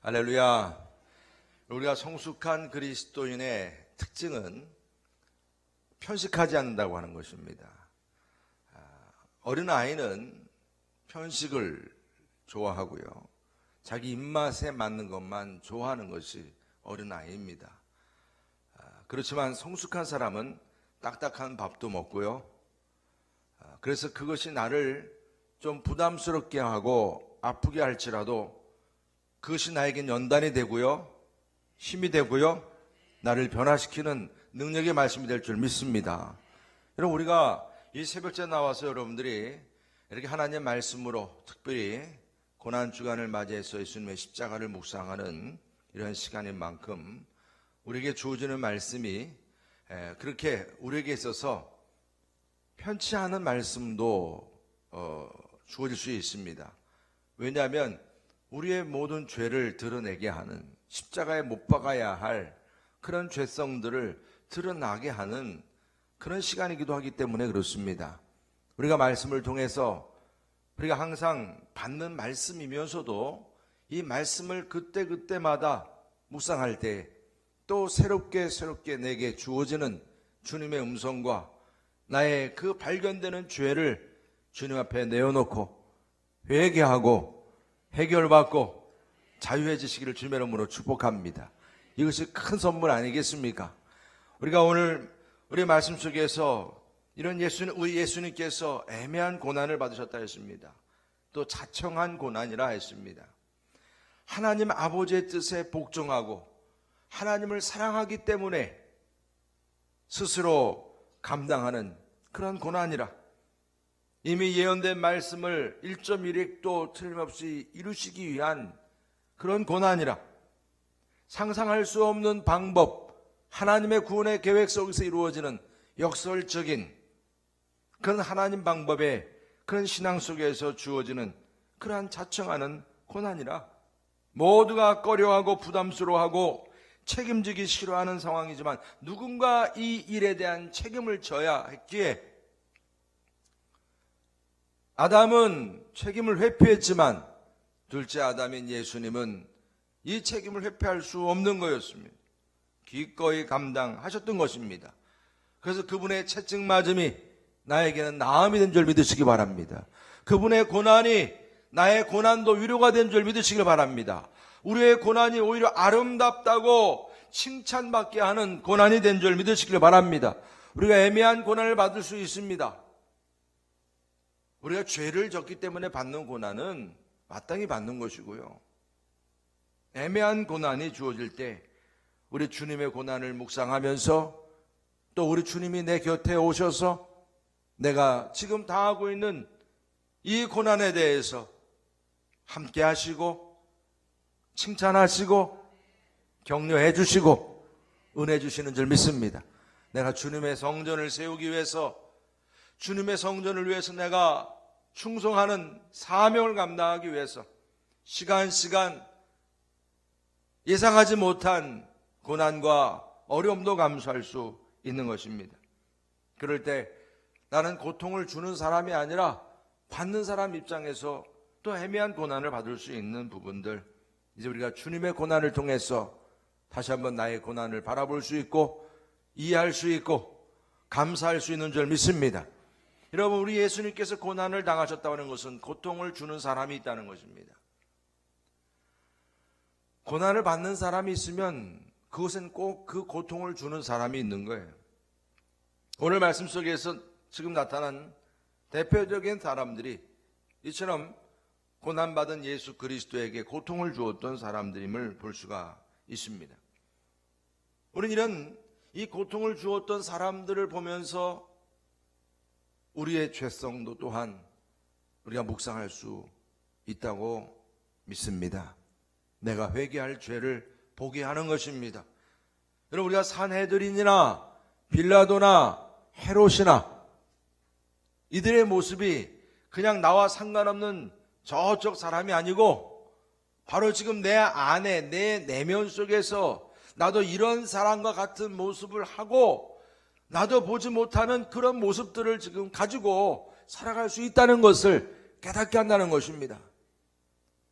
할렐루야. 우리가 성숙한 그리스도인의 특징은 편식하지 않는다고 하는 것입니다. 어린아이는 편식을 좋아하고요. 자기 입맛에 맞는 것만 좋아하는 것이 어린아이입니다. 그렇지만 성숙한 사람은 딱딱한 밥도 먹고요. 그래서 그것이 나를 좀 부담스럽게 하고 아프게 할지라도 그것이 나에겐 연단이 되고요, 힘이 되고요, 나를 변화시키는 능력의 말씀이 될 줄 믿습니다. 여러분, 우리가 이 새벽째 나와서 여러분들이 이렇게 하나님의 말씀으로 특별히 고난주간을 맞이해서 예수님의 십자가를 묵상하는 이런 시간인 만큼 우리에게 주어지는 말씀이 그렇게 우리에게 있어서 편치 않은 말씀도 주어질 수 있습니다. 왜냐하면 우리의 모든 죄를 드러내게 하는, 십자가에 못 박아야 할 그런 죄성들을 드러나게 하는 그런 시간이기도 하기 때문에 그렇습니다. 우리가 말씀을 통해서 우리가 항상 받는 말씀이면서도 이 말씀을 그때그때마다 묵상할 때 또 새롭게 내게 주어지는 주님의 음성과 나의 그 발견되는 죄를 주님 앞에 내어놓고 회개하고 해결받고 자유해지시기를 주님의 이름으로 축복합니다. 이것이 큰 선물 아니겠습니까? 우리가 오늘 우리 말씀 속에서 이런 우리 예수님께서 애매한 고난을 받으셨다 했습니다. 또 자청한 고난이라 했습니다. 하나님 아버지의 뜻에 복종하고 하나님을 사랑하기 때문에 스스로 감당하는 그런 고난이라, 이미 예언된 말씀을 1.1획도 틀림없이 이루시기 위한 그런 고난이라, 상상할 수 없는 방법, 하나님의 구원의 계획 속에서 이루어지는 역설적인 그런 하나님 방법의 그런 신앙 속에서 주어지는 그러한 자청하는 고난이라, 모두가 꺼려하고 부담스러워하고 책임지기 싫어하는 상황이지만 누군가 이 일에 대한 책임을 져야 했기에 아담은 책임을 회피했지만 둘째 아담인 예수님은 이 책임을 회피할 수 없는 거였습니다. 기꺼이 감당하셨던 것입니다. 그래서 그분의 채찍 맞음이 나에게는 나음이 된 줄 믿으시기 바랍니다. 그분의 고난이 나의 고난도 위로가 된 줄 믿으시기 바랍니다. 우리의 고난이 오히려 아름답다고 칭찬받게 하는 고난이 된 줄 믿으시길 바랍니다. 우리가 애매한 고난을 받을 수 있습니다. 우리가 죄를 졌기 때문에 받는 고난은 마땅히 받는 것이고요. 애매한 고난이 주어질 때 우리 주님의 고난을 묵상하면서 또 우리 주님이 내 곁에 오셔서 내가 지금 당하고 있는 이 고난에 대해서 함께 하시고 칭찬하시고 격려해 주시고 은혜 주시는 줄 믿습니다. 내가 주님의 성전을 세우기 위해서, 주님의 성전을 위해서 내가 충성하는 사명을 감당하기 위해서 시간 예상하지 못한 고난과 어려움도 감수할 수 있는 것입니다. 그럴 때 나는 고통을 주는 사람이 아니라 받는 사람 입장에서 또 애매한 고난을 받을 수 있는 부분들, 이제 우리가 주님의 고난을 통해서 다시 한번 나의 고난을 바라볼 수 있고 이해할 수 있고 감사할 수 있는 줄 믿습니다. 여러분, 우리 예수님께서 고난을 당하셨다고 하는 것은 고통을 주는 사람이 있다는 것입니다. 고난을 받는 사람이 있으면 그것은 꼭 그 고통을 주는 사람이 있는 거예요. 오늘 말씀 속에서 지금 나타난 대표적인 사람들이 이처럼 고난받은 예수 그리스도에게 고통을 주었던 사람들임을 볼 수가 있습니다. 우리는 이 고통을 주었던 사람들을 보면서 우리의 죄성도 또한 우리가 묵상할 수 있다고 믿습니다. 내가 회개할 죄를 보게 하는 것입니다. 여러분, 우리가 산헤드린이나 빌라도나 헤롯이나 이들의 모습이 그냥 나와 상관없는 저쪽 사람이 아니고 바로 지금 내 안에, 내 내면 속에서 나도 이런 사람과 같은 모습을 하고 나도 보지 못하는 그런 모습들을 지금 가지고 살아갈 수 있다는 것을 깨닫게 한다는 것입니다.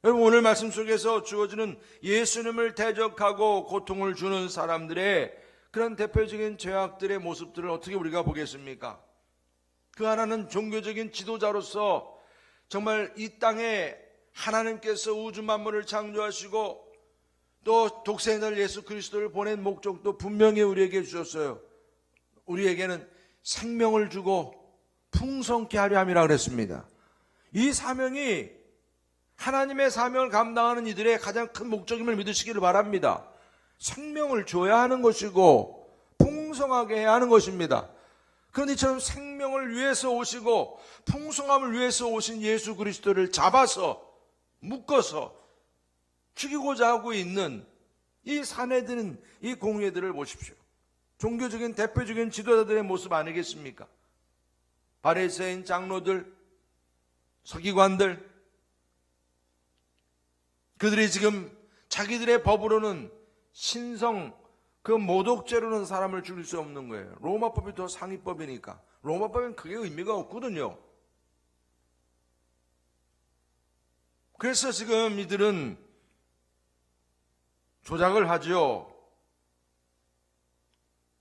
여러분, 오늘 말씀 속에서 주어지는 예수님을 대적하고 고통을 주는 사람들의 그런 대표적인 죄악들의 모습들을 어떻게 우리가 보겠습니까? 그 하나는 종교적인 지도자로서 정말 이 땅에 하나님께서 우주 만물을 창조하시고 또 독생자 예수 그리스도를 보낸 목적도 분명히 우리에게 주셨어요. 우리에게는 생명을 주고 풍성케 하려 함이라 그랬습니다. 이 사명이 하나님의 사명을 감당하는 이들의 가장 큰 목적임을 믿으시기를 바랍니다. 생명을 줘야 하는 것이고 풍성하게 해야 하는 것입니다. 그런데 이처럼 생명을 위해서 오시고 풍성함을 위해서 오신 예수 그리스도를 잡아서 묶어서 죽이고자 하고 있는 이 사내들은 이 공회들을 보십시오. 종교적인 대표적인 지도자들의 모습 아니겠습니까? 바리새인 장로들, 서기관들, 그들이 지금 자기들의 법으로는 신성 그 모독죄로는 사람을 죽일 수 없는 거예요. 로마법이 더 상위법이니까. 로마법은 그게 의미가 없거든요. 그래서 지금 이들은 조작을 하죠.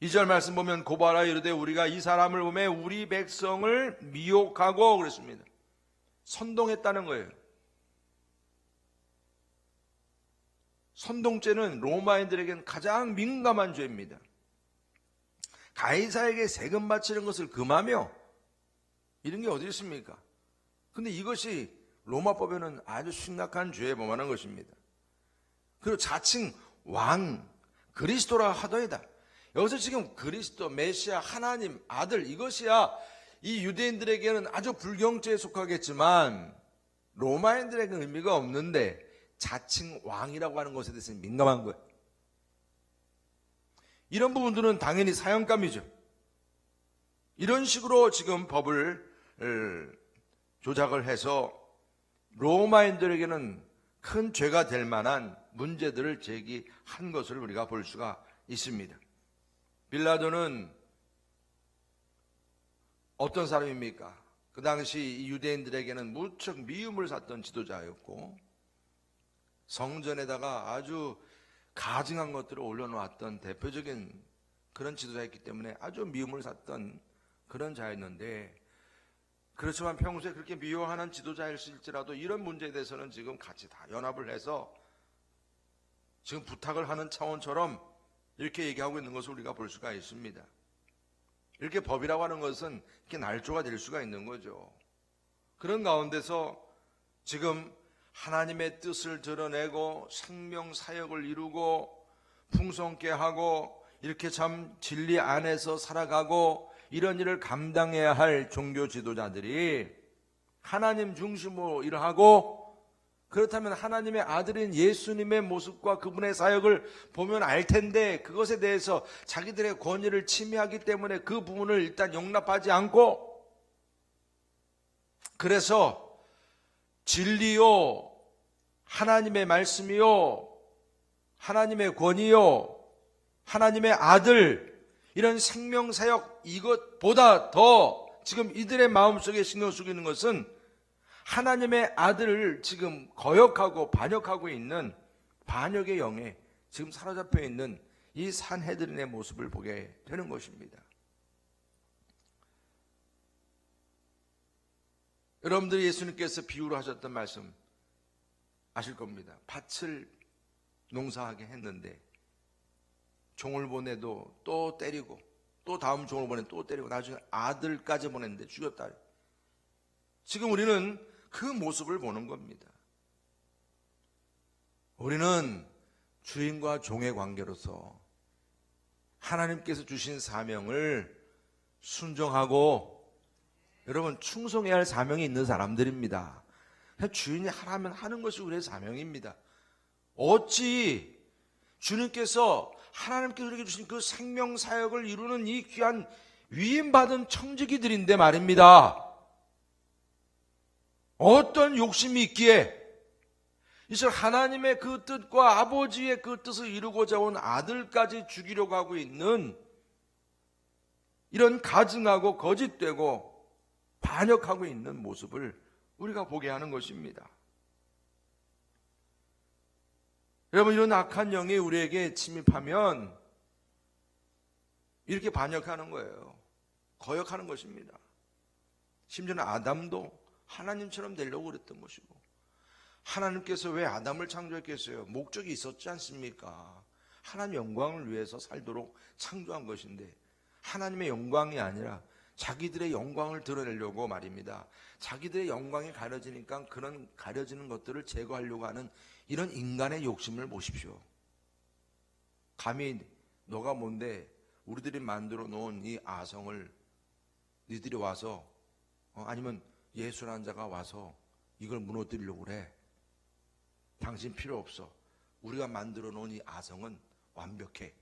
2절 말씀 보면 고발하여 이르되 우리가 이 사람을 보매 우리 백성을 미혹하고 그랬습니다. 선동했다는 거예요. 선동죄는 로마인들에게는 가장 민감한 죄입니다. 가이사에게 세금 바치는 것을 금하며 이런 게 어디 있습니까? 근데 이것이 로마법에는 아주 심각한 죄에 범하는 것입니다. 그리고 자칭 왕, 그리스도라 하더이다. 여기서 지금 그리스도, 메시아, 하나님, 아들 이것이야 이 유대인들에게는 아주 불경죄에 속하겠지만 로마인들에게는 의미가 없는데 자칭 왕이라고 하는 것에 대해서 민감한 거예요. 이런 부분들은 당연히 사형감이죠. 이런 식으로 지금 법을 조작을 해서 로마인들에게는 큰 죄가 될 만한 문제들을 제기한 것을 우리가 볼 수가 있습니다. 빌라도는 어떤 사람입니까? 그 당시 유대인들에게는 무척 미움을 샀던 지도자였고 성전에다가 아주 가증한 것들을 올려놓았던 대표적인 그런 지도자였기 때문에 아주 미움을 샀던 그런 자였는데, 그렇지만 평소에 그렇게 미워하는 지도자일지라도 이런 문제에 대해서는 지금 같이 다 연합을 해서 지금 부탁을 하는 차원처럼 이렇게 얘기하고 있는 것을 우리가 볼 수가 있습니다. 이렇게 법이라고 하는 것은 이렇게 날조가 될 수가 있는 거죠. 그런 가운데서 지금 하나님의 뜻을 드러내고 생명 사역을 이루고 풍성케 하고 이렇게 참 진리 안에서 살아가고 이런 일을 감당해야 할 종교 지도자들이 하나님 중심으로 일하고, 그렇다면 하나님의 아들인 예수님의 모습과 그분의 사역을 보면 알 텐데 그것에 대해서 자기들의 권위를 침해하기 때문에 그 부분을 일단 용납하지 않고, 그래서 진리요, 하나님의 말씀이요, 하나님의 권위요, 하나님의 아들, 이런 생명사역 이것보다 더 지금 이들의 마음속에 신경 쓰고 있는 것은 하나님의 아들을 지금 거역하고 반역하고 있는 반역의 영에 지금 사로잡혀 있는 이 산헤드린의 모습을 보게 되는 것입니다. 여러분들이 예수님께서 비유로 하셨던 말씀 아실 겁니다. 밭을 농사하게 했는데 종을 보내도 또 때리고 또 다음 종을 보내 또 때리고 나중에 아들까지 보냈는데 죽였다. 지금 우리는 그 모습을 보는 겁니다. 우리는 주인과 종의 관계로서 하나님께서 주신 사명을 순종하고 여러분 충성해야 할 사명이 있는 사람들입니다. 주인이 하라면 하는 것이 우리의 사명입니다. 어찌 주님께서 하나님께서 우리에게 주신 그 생명사역을 이루는 이 귀한 위임받은 청지기들인데 말입니다. 어떤 욕심이 있기에 이제 하나님의 그 뜻과 아버지의 그 뜻을 이루고자 온 아들까지 죽이려고 하고 있는 이런 가증하고 거짓되고 반역하고 있는 모습을 우리가 보게 하는 것입니다. 여러분, 이런 악한 영이 우리에게 침입하면 이렇게 반역하는 거예요. 거역하는 것입니다. 심지어는 아담도 하나님처럼 되려고 그랬던 것이고, 하나님께서 왜 아담을 창조했겠어요? 목적이 있었지 않습니까? 하나님 영광을 위해서 살도록 창조한 것인데, 하나님의 영광이 아니라 자기들의 영광을 드러내려고 말입니다. 자기들의 영광이 가려지니까 그런 가려지는 것들을 제거하려고 하는 이런 인간의 욕심을 보십시오. 감히 너가 뭔데 우리들이 만들어 놓은 이 아성을 니들이 와서 아니면 예수라는 자가 와서 이걸 무너뜨리려고 그래. 당신 필요 없어. 우리가 만들어 놓은 이 아성은 완벽해.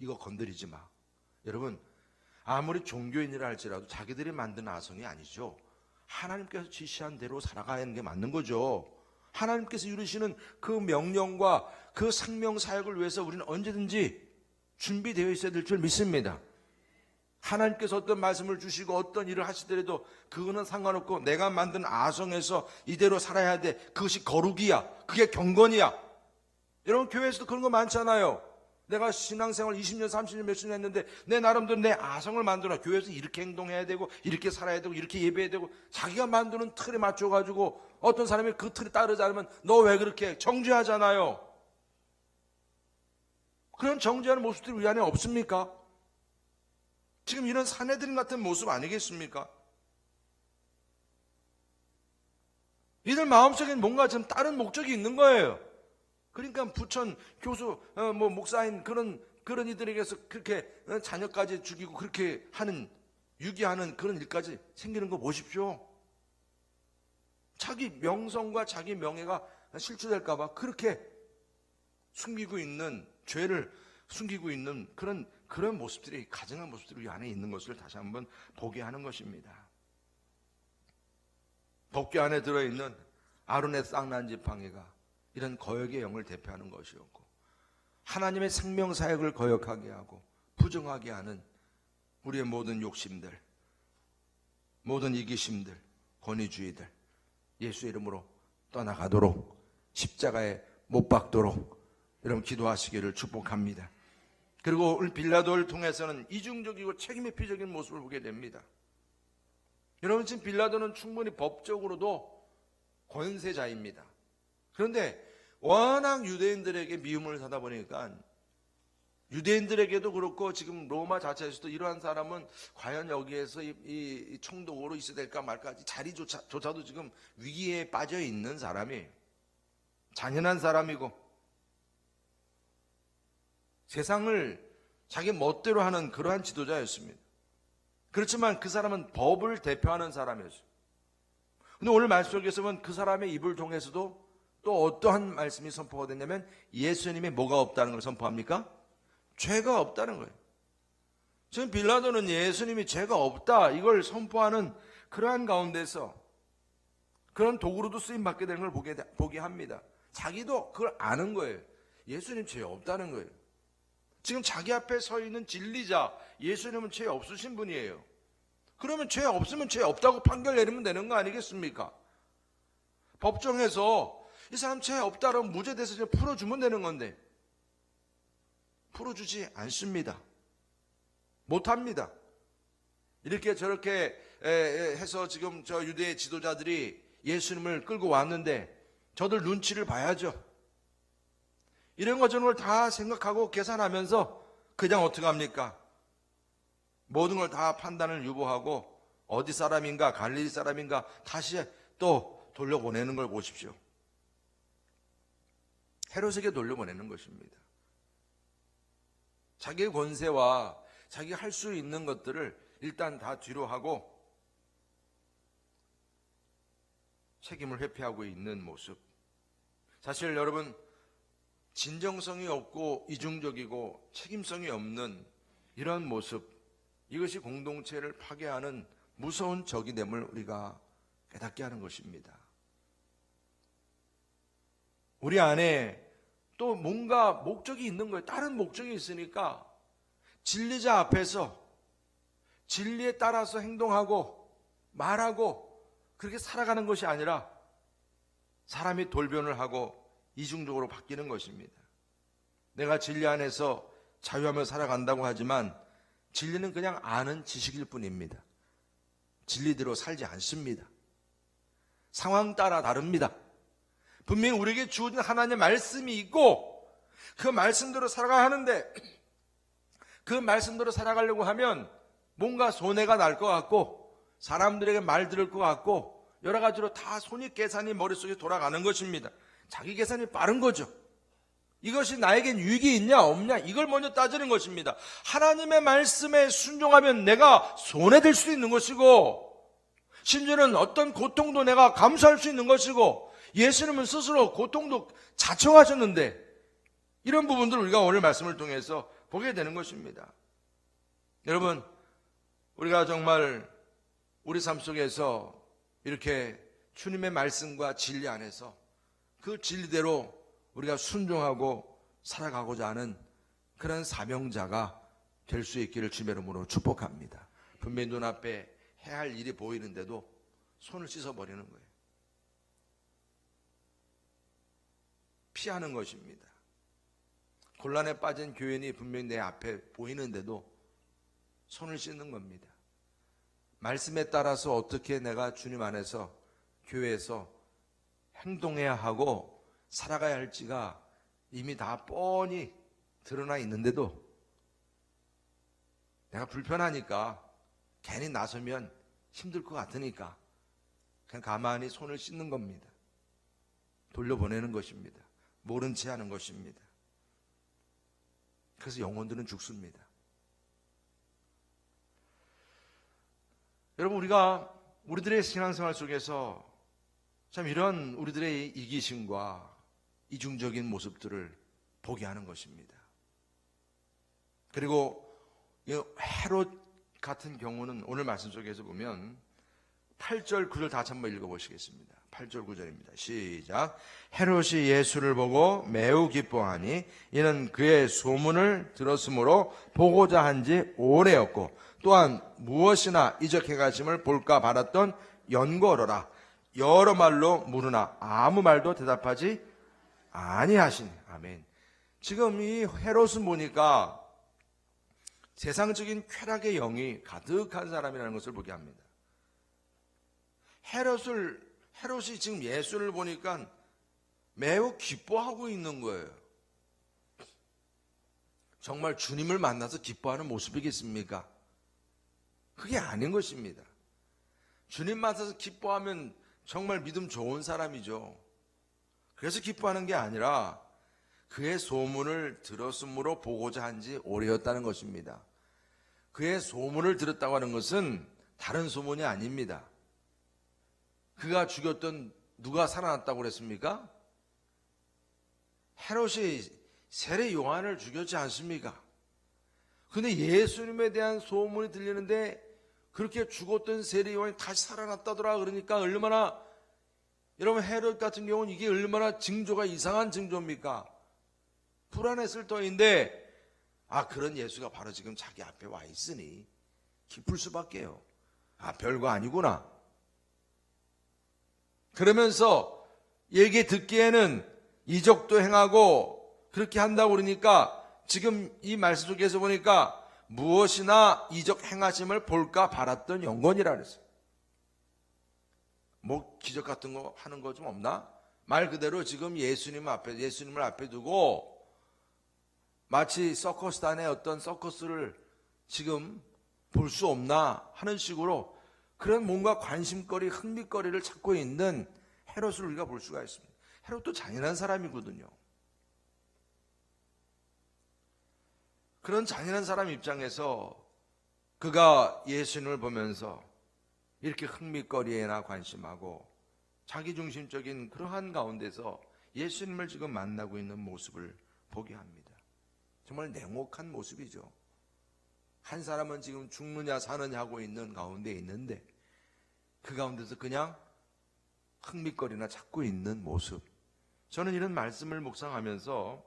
이거 건드리지 마. 여러분, 아무리 종교인이라 할지라도 자기들이 만든 아성이 아니죠. 하나님께서 지시한 대로 살아가는 게 맞는 거죠. 하나님께서 이루시는 그 명령과 그 생명 사역을 위해서 우리는 언제든지 준비되어 있어야 될 줄 믿습니다. 하나님께서 어떤 말씀을 주시고 어떤 일을 하시더라도 그거는 상관없고 내가 만든 아성에서 이대로 살아야 돼. 그것이 거룩이야. 그게 경건이야. 여러분, 교회에서도 그런 거 많잖아요. 내가 신앙생활 20년 30년 몇십 년 했는데 내 나름대로 내 아성을 만들어. 교회에서 이렇게 행동해야 되고 이렇게 살아야 되고 이렇게 예배해야 되고 자기가 만드는 틀에 맞춰가지고 어떤 사람이 그 틀에 따르지 않으면 너 왜 그렇게 해? 정죄하잖아요. 그런 정죄하는 모습들이 우리 안에 없습니까? 지금 이런 사내들 같은 모습 아니겠습니까? 이들 마음속엔 뭔가 좀 다른 목적이 있는 거예요. 그러니까 부천 교수, 목사인 그런 이들에게서 그렇게 자녀까지 죽이고 그렇게 하는, 유기하는 그런 일까지 생기는 거 보십시오. 자기 명성과 자기 명예가 실추될까봐 그렇게 숨기고 있는, 죄를 숨기고 있는 그런 모습들이, 가증한 모습들이 우리 안에 있는 것을 다시 한번 보게 하는 것입니다. 법궤 안에 들어있는 아론의 쌍난 지팡이가 이런 거역의 영을 대표하는 것이었고, 하나님의 생명 사역을 거역하게 하고 부정하게 하는 우리의 모든 욕심들, 모든 이기심들, 권위주의들 예수의 이름으로 떠나가도록, 십자가에 못 박도록 여러분 기도하시기를 축복합니다. 그리고 오늘 빌라도를 통해서는 이중적이고 책임회피적인 모습을 보게 됩니다. 여러분, 지금 빌라도는 충분히 법적으로도 권세자입니다. 그런데 워낙 유대인들에게 미움을 사다 보니까, 유대인들에게도 그렇고 지금 로마 자체에서도 이러한 사람은 과연 여기에서 이 총독으로 있어야 될까 말까, 자리조차도 지금 위기에 빠져 있는 사람이, 잔인한 사람이고 세상을 자기 멋대로 하는 그러한 지도자였습니다. 그렇지만 그 사람은 법을 대표하는 사람이었어요. 근데 오늘 말씀 속에서 보면 그 사람의 입을 통해서도 또 어떠한 말씀이 선포가 됐냐면, 예수님이 뭐가 없다는 걸 선포합니까? 죄가 없다는 거예요. 지금 빌라도는 예수님이 죄가 없다 이걸 선포하는 그러한 가운데서 그런 도구로도 쓰임받게 되는 걸 보게 합니다. 자기도 그걸 아는 거예요. 예수님 죄 없다는 거예요. 지금 자기 앞에 서 있는 진리자 예수님은 죄 없으신 분이에요. 그러면 죄 없으면 죄 없다고 판결 내리면 되는 거 아니겠습니까? 법정에서 이 사람 죄 없다라고 무죄돼서 그냥 풀어주면 되는 건데 풀어주지 않습니다. 못합니다. 이렇게 저렇게 해서 지금 저 유대 지도자들이 예수님을 끌고 왔는데 저들 눈치를 봐야죠. 이런 거 저런 걸 다 생각하고 계산하면서 그냥 어떻게 합니까? 모든 걸 다 판단을 유보하고 어디 사람인가, 갈릴리 사람인가 다시 또 돌려보내는 걸 보십시오. 헤롯에게 돌려보내는 것입니다. 자기의 권세와 자기가 할 수 있는 것들을 일단 다 뒤로 하고 책임을 회피하고 있는 모습. 사실 여러분, 진정성이 없고 이중적이고 책임성이 없는 이런 모습, 이것이 공동체를 파괴하는 무서운 적이 됨을 우리가 깨닫게 하는 것입니다. 우리 안에 또 뭔가 목적이 있는 거예요. 다른 목적이 있으니까 진리자 앞에서 진리에 따라서 행동하고 말하고 그렇게 살아가는 것이 아니라 사람이 돌변을 하고 이중적으로 바뀌는 것입니다. 내가 진리 안에서 자유하며 살아간다고 하지만 진리는 그냥 아는 지식일 뿐입니다. 진리대로 살지 않습니다. 상황 따라 다릅니다. 분명히 우리에게 주어진 하나님의 말씀이 있고 그 말씀대로 살아가야 하는데 그 말씀대로 살아가려고 하면 뭔가 손해가 날 것 같고 사람들에게 말 들을 것 같고 여러 가지로 다 손익 계산이 머릿속에 돌아가는 것입니다. 자기 계산이 빠른 거죠. 이것이 나에겐 유익이 있냐 없냐 이걸 먼저 따지는 것입니다. 하나님의 말씀에 순종하면 내가 손해될 수 있는 것이고 심지어는 어떤 고통도 내가 감수할 수 있는 것이고 예수님은 스스로 고통도 자청하셨는데 이런 부분들을 우리가 오늘 말씀을 통해서 보게 되는 것입니다. 여러분, 우리가 정말 우리 삶 속에서 이렇게 주님의 말씀과 진리 안에서 그 진리대로 우리가 순종하고 살아가고자 하는 그런 사명자가 될 수 있기를 주님의 이름으로 축복합니다. 분명히 눈앞에 해야 할 일이 보이는데도 손을 씻어버리는 거예요. 피하는 것입니다. 곤란에 빠진 교인이 분명히 내 앞에 보이는데도 손을 씻는 겁니다. 말씀에 따라서 어떻게 내가 주님 안에서 교회에서 행동해야 하고 살아가야 할지가 이미 다 뻔히 드러나 있는데도 내가 불편하니까 괜히 나서면 힘들 것 같으니까 그냥 가만히 손을 씻는 겁니다. 돌려보내는 것입니다. 모른 채 하는 것입니다. 그래서 영혼들은 죽습니다. 여러분, 우리들의 신앙생활 속에서 참 이런 우리들의 이기심과 이중적인 모습들을 보게 하는 것입니다. 그리고 이 헤롯 같은 경우는 오늘 말씀 속에서 보면 8절 9절 다 한번 읽어보시겠습니다. 8절 9절입니다. 시작. 헤롯이 예수를 보고 매우 기뻐하니 이는 그의 소문을 들었으므로 보고자 한지 오래였고 또한 무엇이나 이적해 가심을 볼까 바랐던 연고로라. 여러 말로 물으나 아무 말도 대답하지 아니하시니. 아멘. 지금 이 헤롯은 보니까 세상적인 쾌락의 영이 가득한 사람이라는 것을 보게 합니다. 헤롯이 지금 예수를 보니까 매우 기뻐하고 있는 거예요. 정말 주님을 만나서 기뻐하는 모습이겠습니까? 그게 아닌 것입니다. 주님 만나서 기뻐하면 정말 믿음 좋은 사람이죠. 그래서 기뻐하는 게 아니라 그의 소문을 들었으므로 보고자 한지 오래였다는 것입니다. 그의 소문을 들었다고 하는 것은 다른 소문이 아닙니다. 그가 죽였던 누가 살아났다고 그랬습니까? 헤롯이 세례 요한을 죽였지 않습니까? 근데 예수님에 대한 소문이 들리는데 그렇게 죽었던 세례 요한이 다시 살아났다더라. 그러니까 얼마나, 여러분, 헤롯 같은 경우는 이게 얼마나 징조가 이상한 징조입니까? 불안했을 터인데 그런 예수가 바로 지금 자기 앞에 와 있으니 기쁠 수밖에요. 별거 아니구나. 그러면서 얘기 듣기에는 이적도 행하고 그렇게 한다고 그러니까 지금 이 말씀 속에서 보니까 무엇이나 이적 행하심을 볼까 바랐던 영건이라 그랬어요. 뭐 기적 같은 거 하는 거 좀 없나? 말 그대로 지금 예수님을 앞에 두고 마치 서커스단의 어떤 서커스를 지금 볼 수 없나 하는 식으로 그런 뭔가 관심거리, 흥미거리를 찾고 있는 헤롯을 우리가 볼 수가 있습니다. 헤롯도 잔인한 사람이거든요. 그런 잔인한 사람 입장에서 그가 예수님을 보면서 이렇게 흥미거리에나 관심하고 자기중심적인 그러한 가운데서 예수님을 지금 만나고 있는 모습을 보게 합니다. 정말 냉혹한 모습이죠. 한 사람은 지금 죽느냐 사느냐 하고 있는 가운데 있는데 그 가운데서 그냥 흥미거리나 찾고 있는 모습. 저는 이런 말씀을 묵상하면서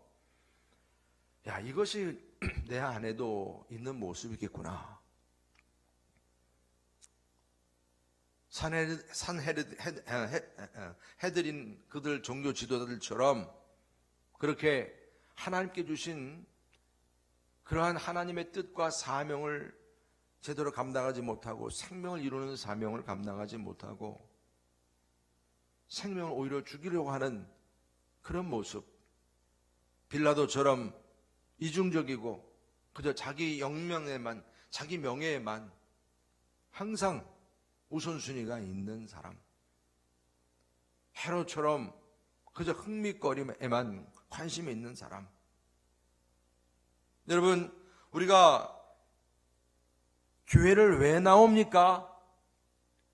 이것이 내 안에도 있는 모습이겠구나. 산헤드린 그들 종교 지도자들처럼 그렇게 하나님께 주신 그러한 하나님의 뜻과 사명을 제대로 감당하지 못하고 생명을 이루는 사명을 감당하지 못하고 생명을 오히려 죽이려고 하는 그런 모습, 빌라도처럼 이중적이고 그저 자기 영명에만, 자기 명예에만 항상 우선순위가 있는 사람, 헤롯처럼 그저 흥미거림에만 관심이 있는 사람. 여러분, 우리가 교회를 왜 나옵니까?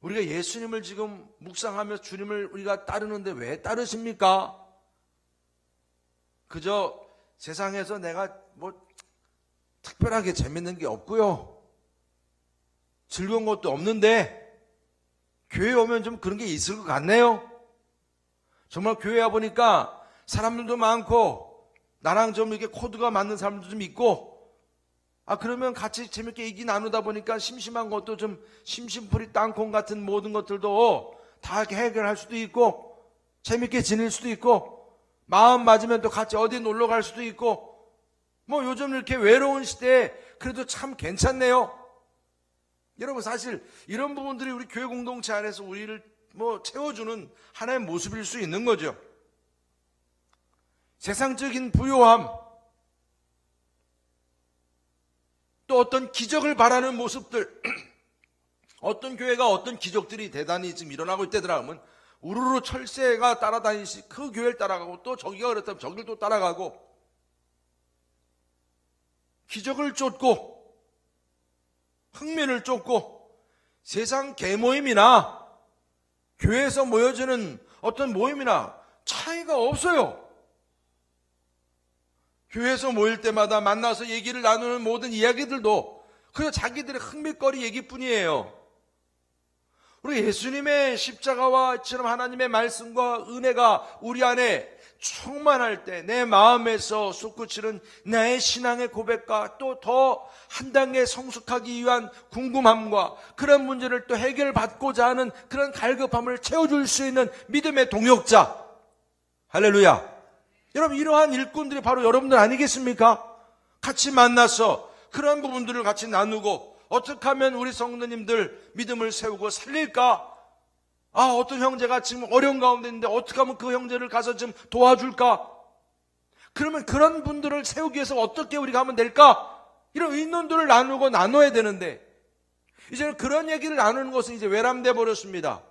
우리가 예수님을 지금 묵상하면서 주님을 우리가 따르는데 왜 따르십니까? 그저 세상에서 내가 뭐 특별하게 재밌는 게 없고요, 즐거운 것도 없는데 교회 오면 좀 그런 게 있을 것 같네요. 정말 교회 와 보니까 사람들도 많고 나랑 좀 이렇게 코드가 맞는 사람도 좀 있고, 그러면 같이 재밌게 얘기 나누다 보니까 심심한 것도 좀 심심풀이 땅콩 같은 모든 것들도 다 이렇게 해결할 수도 있고, 재밌게 지낼 수도 있고, 마음 맞으면 또 같이 어디 놀러 갈 수도 있고, 뭐 요즘 이렇게 외로운 시대에 그래도 참 괜찮네요. 여러분, 사실 이런 부분들이 우리 교회 공동체 안에서 우리를 뭐 채워주는 하나의 모습일 수 있는 거죠. 세상적인 부요함, 또 어떤 기적을 바라는 모습들, 어떤 교회가 어떤 기적들이 대단히 지금 일어나고 있다더라 하면 우르르 철새가 따라다니시 그 교회를 따라가고, 또 저기가 그렇다면 저기를 또 따라가고, 기적을 쫓고 흥미를 쫓고, 세상 개모임이나 교회에서 모여지는 어떤 모임이나 차이가 없어요. 교회에서 모일 때마다 만나서 얘기를 나누는 모든 이야기들도 그냥 자기들의 흥미거리 얘기뿐이에요. 우리 예수님의 십자가와처럼 하나님의 말씀과 은혜가 우리 안에 충만할 때 내 마음에서 솟구치는 나의 신앙의 고백과 또 더 한 단계 성숙하기 위한 궁금함과 그런 문제를 또 해결받고자 하는 그런 갈급함을 채워줄 수 있는 믿음의 동역자, 할렐루야. 여러분, 이러한 일꾼들이 바로 여러분들 아니겠습니까? 같이 만나서 그런 부분들을 같이 나누고, 어떻게 하면 우리 성도님들 믿음을 세우고 살릴까? 어떤 형제가 지금 어려운 가운데 있는데 어떻게 하면 그 형제를 가서 좀 도와줄까? 그러면 그런 분들을 세우기 위해서 어떻게 우리가 하면 될까? 이런 의논들을 나누고 나눠야 되는데, 이제는 그런 얘기를 나누는 것은 이제 외람돼 버렸습니다.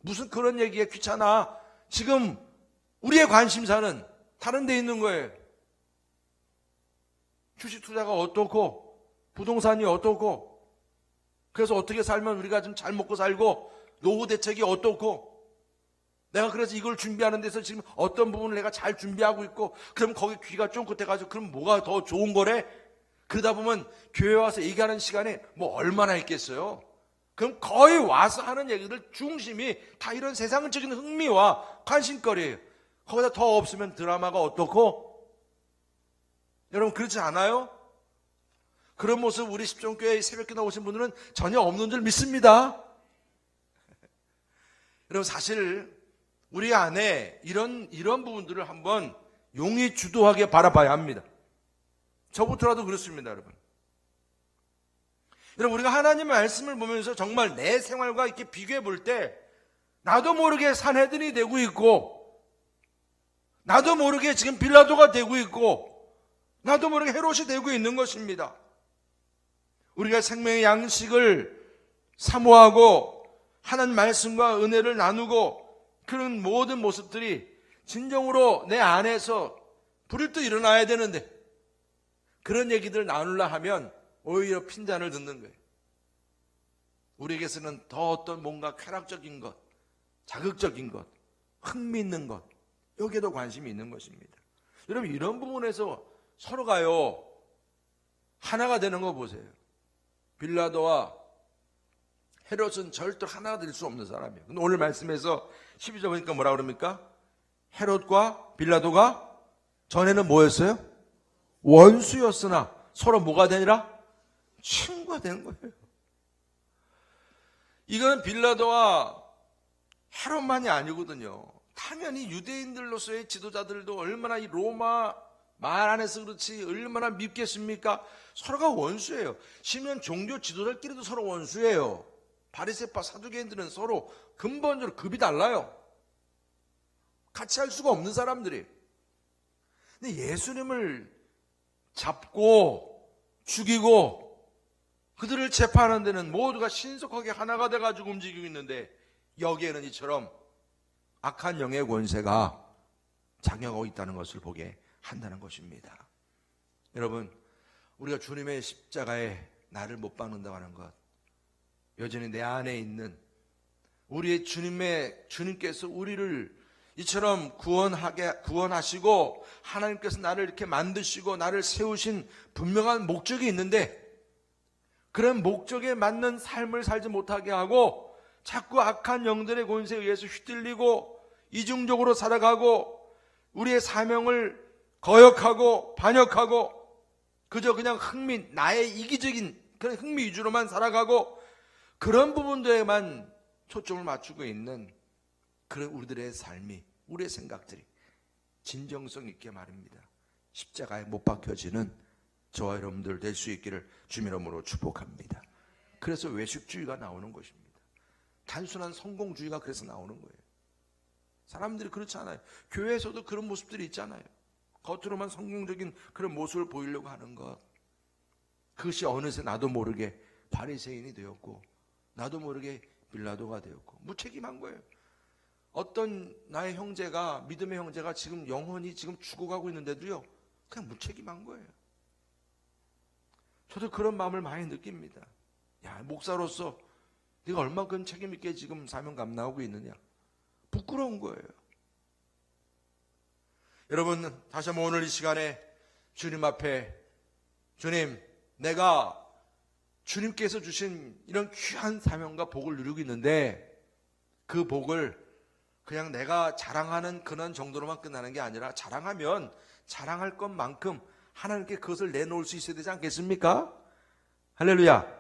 무슨 그런 얘기가 귀찮아. 지금 우리의 관심사는 다른 데 있는 거예요. 주식 투자가 어떻고, 부동산이 어떻고, 그래서 어떻게 살면 우리가 좀 잘 먹고 살고, 노후 대책이 어떻고, 내가 그래서 이걸 준비하는 데서 지금 어떤 부분을 내가 잘 준비하고 있고, 그럼 거기 귀가 쫑긋해가지고 그럼 뭐가 더 좋은 거래? 그러다 보면 교회 와서 얘기하는 시간에 뭐 얼마나 있겠어요? 그럼 거의 와서 하는 얘기들 중심이 다 이런 세상적인 흥미와 관심거리예요. 거기다 더 없으면 드라마가 어떻고? 여러분, 그렇지 않아요? 그런 모습 우리 십종교회 새벽기도 오신 분들은 전혀 없는 줄 믿습니다. 여러분, 사실 우리 안에 이런 부분들을 한번 용이 주도하게 바라봐야 합니다. 저부터라도 그렇습니다, 여러분. 여러분, 우리가 하나님의 말씀을 보면서 정말 내 생활과 이렇게 비교해 볼 때 나도 모르게 산헤드린이 되고 있고, 나도 모르게 지금 빌라도가 되고 있고, 나도 모르게 헤롯이 되고 있는 것입니다. 우리가 생명의 양식을 사모하고 하나님 말씀과 은혜를 나누고 그런 모든 모습들이 진정으로 내 안에서 불이 또 일어나야 되는데, 그런 얘기들을 나누려 하면 오히려 핀잔을 듣는 거예요. 우리에게서는 더 어떤 뭔가 쾌락적인 것, 자극적인 것, 흥미있는 것, 여기에도 관심이 있는 것입니다. 여러분, 이런 부분에서 서로가요 하나가 되는 거 보세요. 빌라도와 헤롯은 절대 하나가 될 수 없는 사람이에요. 근데 오늘 말씀에서 12절 보니까 뭐라 그럽니까? 헤롯과 빌라도가 전에는 뭐였어요? 원수였으나 서로 뭐가 되니라? 친구가 되는 거예요. 이건 빌라도와 헤롯만이 아니거든요. 당연히 유대인들로서의 지도자들도 얼마나 이 로마 말 안에서 그렇지 얼마나 밉겠습니까? 서로가 원수예요. 심지어 종교 지도자끼리도 서로 원수예요. 바리새파 사두개인들은 서로 근본적으로 급이 달라요. 같이 할 수가 없는 사람들이. 근데 예수님을 잡고 죽이고 그들을 재판하는 데는 모두가 신속하게 하나가 돼가지고 움직이고 있는데, 여기에는 이처럼 악한 영의 권세가 작용하고 있다는 것을 보게 한다는 것입니다. 여러분, 우리가 주님의 십자가에 나를 못 박는다고 하는 것, 여전히 내 안에 있는 우리의 주님께서 우리를 이처럼 구원하시고 하나님께서 나를 이렇게 만드시고 나를 세우신 분명한 목적이 있는데, 그런 목적에 맞는 삶을 살지 못하게 하고 자꾸 악한 영들의 권세에 의해서 휘둘리고 이중적으로 살아가고 우리의 사명을 거역하고 반역하고 그저 그냥 나의 이기적인 그런 흥미 위주로만 살아가고 그런 부분들에만 초점을 맞추고 있는 그런 우리들의 삶이, 우리의 생각들이 진정성 있게 말입니다, 십자가에 못 박혀지는 저와 여러분들 될 수 있기를 주님의 이름으로 축복합니다. 그래서 외식주의가 나오는 것입니다. 단순한 성공주의가 그래서 나오는 거예요. 사람들이 그렇지 않아요. 교회에서도 그런 모습들이 있잖아요. 겉으로만 성공적인 그런 모습을 보이려고 하는 것, 그것이 어느새 나도 모르게 바리새인이 되었고 나도 모르게 빌라도가 되었고 무책임한 거예요. 어떤 나의 형제가, 믿음의 형제가 지금 영혼이 지금 죽어가고 있는데도요, 그냥 무책임한 거예요. 저도 그런 마음을 많이 느낍니다. 야, 목사로서 네가 얼마큼 책임 있게 지금 사명 감당하고 있느냐, 부끄러운 거예요. 여러분, 다시 한번 오늘 이 시간에 주님 앞에, 주님, 내가 주님께서 주신 이런 귀한 사명과 복을 누리고 있는데 그 복을 그냥 내가 자랑하는 그런 정도로만 끝나는 게 아니라, 자랑하면 자랑할 것만큼 하나님께 그것을 내놓을 수 있어야 되지 않겠습니까? 할렐루야.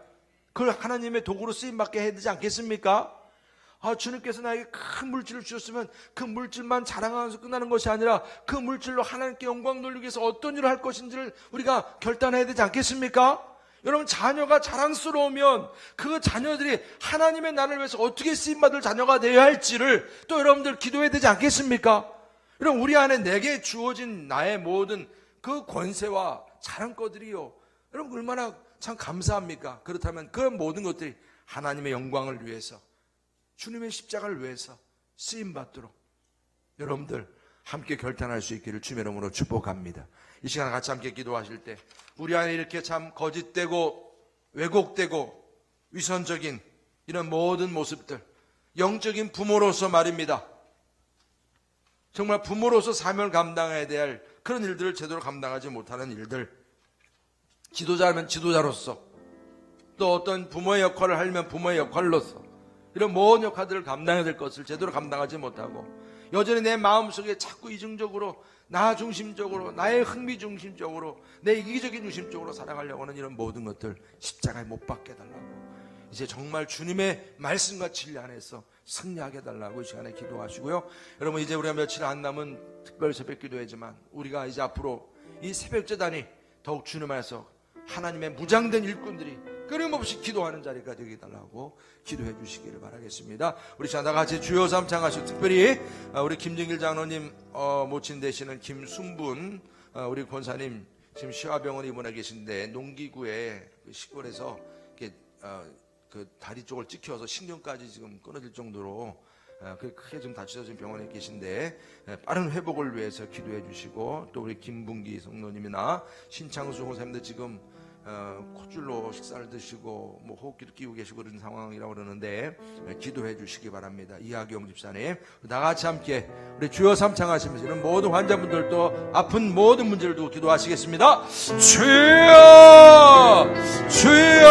그걸 하나님의 도구로 쓰임받게 해야 되지 않겠습니까? 주님께서 나에게 큰 물질을 주셨으면 그 물질만 자랑하면서 끝나는 것이 아니라 그 물질로 하나님께 영광 돌리기 위해서 어떤 일을 할 것인지를 우리가 결단해야 되지 않겠습니까? 여러분, 자녀가 자랑스러우면 그 자녀들이 하나님의 나라를 위해서 어떻게 쓰임받을 자녀가 되어야 할지를 또 여러분들 기도해야 되지 않겠습니까? 여러분, 우리 안에 내게 주어진 나의 모든 그 권세와 자랑거들이요, 여러분 얼마나 참 감사합니까? 그렇다면 그런 모든 것들이 하나님의 영광을 위해서, 주님의 십자가를 위해서 쓰임받도록 여러분들 함께 결단할 수 있기를 주님의 이름으로 축복합니다. 이 시간 같이 함께 기도하실 때 우리 안에 이렇게 참 거짓되고 왜곡되고 위선적인 이런 모든 모습들, 영적인 부모로서 말입니다, 정말 부모로서 사명을 감당해야 될 그런 일들을 제대로 감당하지 못하는 일들, 지도자면 지도자로서, 또 어떤 부모의 역할을 하려면 부모의 역할로서 이런 모든 역할들을 감당해야 될 것을 제대로 감당하지 못하고 여전히 내 마음속에 자꾸 이중적으로, 나 중심적으로, 나의 흥미 중심적으로, 내 이기적인 중심적으로 살아가려고 하는 이런 모든 것들 십자가에 못 박게 해달라고, 이제 정말 주님의 말씀과 진리 안에서 승리하게 해달라고 이 시간에 기도하시고요. 여러분, 이제 우리가 며칠 안 남은 특별 새벽 기도회지만 우리가 이제 앞으로 이 새벽제단이 더욱 주님 안에서 하나님의 무장된 일꾼들이 끊임없이 기도하는 자리가 되게 해달라고 기도해 주시기를 바라겠습니다. 우리 다 같이 주여 삼창하시고, 특별히 우리 김정길 장로님 모친 되시는 김순분 우리 권사님 지금 시화병원에 입원해 계신데 농기구에 그 시골에서 이렇게 그 다리 쪽을 찍혀서 신경까지 지금 끊어질 정도로 크게 좀 다치셔서 지금 병원에 계신데 빠른 회복을 위해서 기도해 주시고, 또 우리 김bun기 성도님이나 신창수 호사님도 지금 콧줄로 식사를 드시고 뭐 호흡기도 끼고 계시고 그런 상황이라고 그러는데 기도해 주시기 바랍니다. 이하경 집사님, 나같이 함께 우리 주여 삼창하시면서 이런 모든 환자분들도 아픈 모든 문제를 두고 기도하시겠습니다. 주여, 주여.